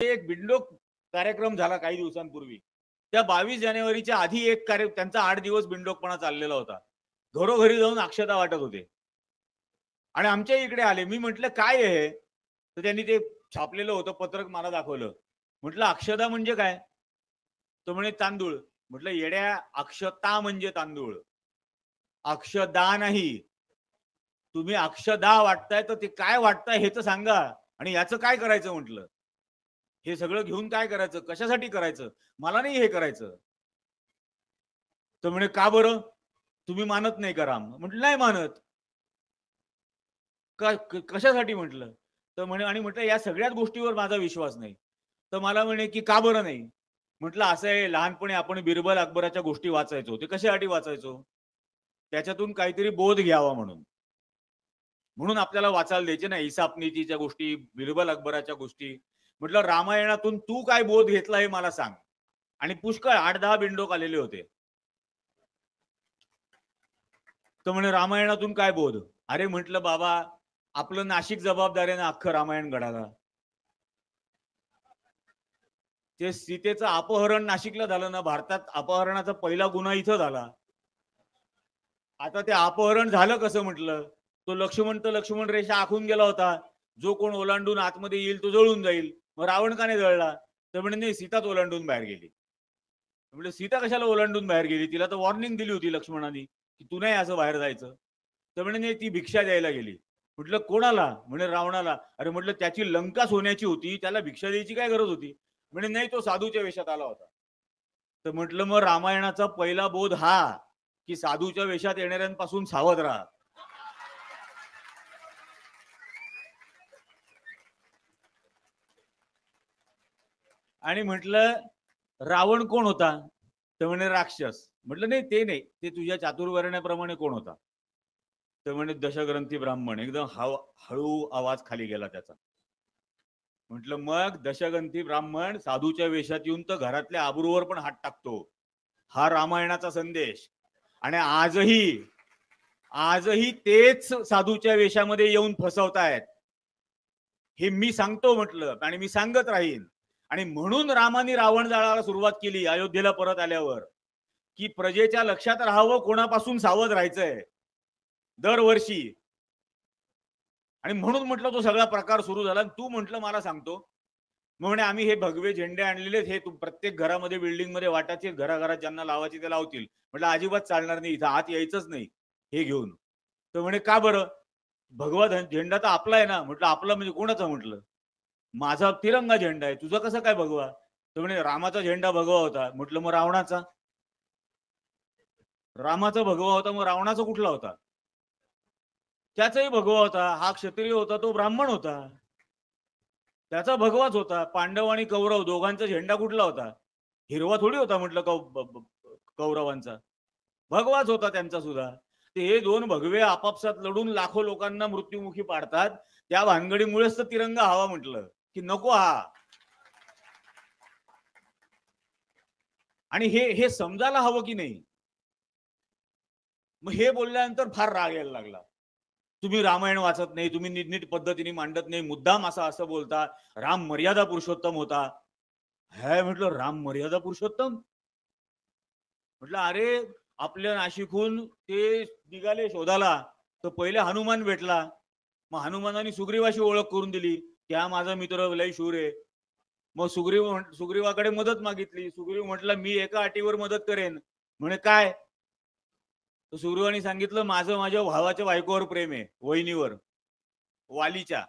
एक बिंडोक कार्यक्रम झाला काही दिवसांपूर्वी. त्या 22 जानेवारीच्या आधी एक त्यांचा 8 दिवस बिंडोकपणा चाललेला होता. घरोघरी जाऊन अक्षता वाटत होते. आणि आमच्या इकडे आले. मी म्हटलं, "काय आहे हे?" तर त्यांनी ते छापलेलं होतं पत्रक मला दाखवलं. म्हटलं, "अक्षता म्हणजे काय?" तो म्हणे, "तांदूळ." म्हटलं, "येड्या, अक्षता म्हणजे तांदूळ. अक्षदा नाही. तुम्ही अक्षदा वाटताय तर ते काय वाटताय हे तर सांगा. आणि याचं काय करायचं?" म्हटलं. "हे सगळं घेऊन काय करायचं? कशासाठी करायचं? मला नाही हे करायचं." तर म्हणे, "का बरं? तुम्ही मानत नाही का राम?" म्हटलं, "नाही मानत." कशासाठी म्हटलं? तर म्हणे आणि म्हटलं, "या सगळ्याच गोष्टीवर माझा विश्वास नाही." तर मला म्हणे, की "का बरं नाही?" म्हटलं, "असं आहे, लहानपणी आपण बिरबल, अकबराच्या गोष्टी वाचायचो. ते कशासाठी वाचायचो? त्याच्यातून काहीतरी बोध घ्यावा म्हणून. म्हणून आपल्याला वाचायला द्यायचे ना, इसाप नीतीच्या गोष्टी, बिरबल, अकबराच्या गोष्टी." म्हटलं, "रामायणातून तू काय बोध घेतला हे मला सांग." आणि पुष्कळ 8-10 बिंडोक आलेले होते. तर म्हणे, "रामायणातून काय बोध?" अरे म्हटलं, "बाबा, आपलं नाशिक जबाबदार आहे ना अख्खं रामायण घडायला. ते सीतेचं अपहरण नाशिकला झालं ना, भारतात अपहरणाचा पहिला गुन्हा इथं झाला. आता ते अपहरण झालं कसं म्हटलं? तो लक्ष्मण तर लक्ष्मण रेषा आखून गेला होता. जो कोण ओलांडून आतमध्ये येईल तो जळून जाईल. मग रावण का नाही जळला? तर म्हणे नाही, सीताच ओलांडून बाहेर गेली. म्हणजे सीता कशाला ओलांडून बाहेर गेली? तिला तर वॉर्निंग दिली होती लक्ष्मणाने, की तू नाही असं बाहेर जायचं. तर म्हणे नाही, ती भिक्षा द्यायला गेली. म्हटलं कोणाला? म्हणे रावणाला. अरे म्हटलं त्याची लंका सोन्याची होती, त्याला भिक्षा द्यायची काय गरज होती? म्हणे नाही, तो साधूच्या वेशात आला होता. तर म्हटलं मग रामायणाचा पहिला बोध हा, की साधूच्या वेशात येणाऱ्यांपासून सावध राहा. आणि म्हटलं रावण कोण होता? तर म्हणे राक्षस. म्हटलं नाही, ते नाही, ते तुझ्या चातुर्वर्ण्याप्रमाणे कोण होता? तर म्हणे दशग्रंथी ब्राह्मण. एकदम हळू आवाज खाली गेला त्याचा. म्हटलं मग दशग्रंथी ब्राह्मण साधूच्या वेशात येऊन तर घरातल्या आबरूवर पण हात टाकतो. हा रामायणाचा संदेश. आणि आजही तेच साधूच्या वेशामध्ये येऊन फसवतायत. हे मी सांगतो म्हटलं आणि मी सांगत राहीन. आणि म्हणून रामाने रावण जाळाला सुरुवात केली अयोध्येला परत आल्यावर, की प्रजेच्या लक्षात राहावं कोणापासून सावध राहायचंय दरवर्षी. आणि म्हणून म्हटलं तो सगळा प्रकार सुरू झाला. तू म्हटलं मला सांगतो. मग म्हणे आम्ही हे भगवे झेंडे आणलेले, हे तू प्रत्येक घरामध्ये बिल्डिंगमध्ये वाटायचे, घराघरात ज्यांना लावायचे ते लावतील. म्हटलं अजिबात चालणार नाही, इथं आत यायचंच नाही हे घेऊन. तर म्हणे का बरं? भगवा झेंडा तर आपला आहे ना. म्हटलं आपला म्हणजे कोणाचा? म्हटलं माझा तिरंगा झेंडा आहे, तुझा कसा काय भगवा? तर म्हणे रामाचा झेंडा भगवा होता. म्हटलं मग रावणाचा? रामाचा भगवा होता, मग रावणाचा कुठला होता? त्याचाही भगवा होता. हा क्षत्रिय होता, तो ब्राह्मण होता. त्याचा भगवाच होता. पांडव आणि कौरव दोघांचा झेंडा कुठला होता? हिरवा थोडी होता म्हटलं कौरवांचा. भगवाच होता त्यांचा सुद्धा. ते हे दोन भगवे आपापसात लढून लाखो लोकांना मृत्युमुखी पाडतात. त्या भानगडीमुळेच तर तिरंगा हवा म्हटलं, की नको हा. आणि हे हे समजायला हवं की नाही? मग हे बोलल्यानंतर फार राग यायला लागला. तुम्ही रामायण वाचत नाही, तुम्ही नीटनीट पद्धतीने मांडत नाही, मुद्दाम असं बोलता. राम मर्यादा पुरुषोत्तम होता. हे म्हटलं राम मर्यादा पुरुषोत्तम? म्हटलं अरे, आपल्या नाशिकहून ते निघाले शोधाला, तर पहिले हनुमान भेटला. मग हनुमानाने सुग्रीवाशी ओळख करून दिली, की हा माझा मित्र लय शूर आहे. मग सुग्रीवाकडे मदत मागितली. सुग्रीव म्हटला मी एका अटीवर मदत करेन. म्हणे काय? तर सुग्रीवाने सांगितलं, माझं माझ्या भावाच्या बायकोवर प्रेम आहे, वहिनीवर, वालीच्या.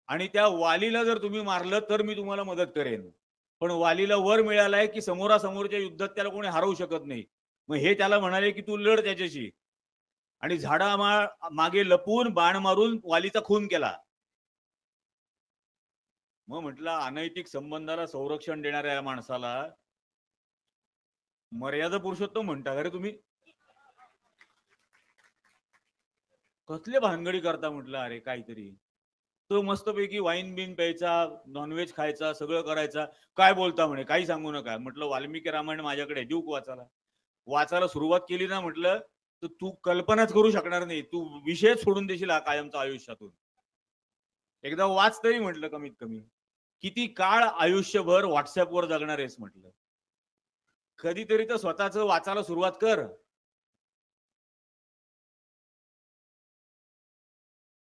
आणि त्या वालीला जर तुम्ही मारलं तर मी तुम्हाला मदत करेन. पण वालीला वर मिळालाय, की समोरासमोरच्या युद्धात त्याला कोणी हरवू शकत नाही. मग हे त्याला म्हणाले, की तू लढ त्याच्याशी. आणि मागे लपून बाण मारून वालीचा खून केला. मग म्हटलं अनैतिक संबंधाला संरक्षण देणाऱ्या या माणसाला मर्यादा पुरुषोत्तम म्हणता का रे तुम्ही? कसले भानगडी करता म्हटलं अरे काहीतरी. तो मस्तपैकी वाईन बिन प्यायचा, नॉनव्हेज खायचा, सगळं करायचा. काय बोलता म्हणे, काही सांगू नका. म्हटलं वाल्मिकी रामायण माझ्याकडे देऊ का वाचायला? वाचायला सुरुवात केली ना म्हटलं, तर तू कल्पनाच करू शकणार नाही. तू विषयच सोडून देशील हा कायमचा आयुष्यातून. एकदा वाच तरी म्हटलं कमीत कमी. किती काळ आयुष्यभर व्हॉट्सअपवर जगणार आहेस म्हटलं. कधीतरी तर स्वतःच वाचायला सुरुवात कर.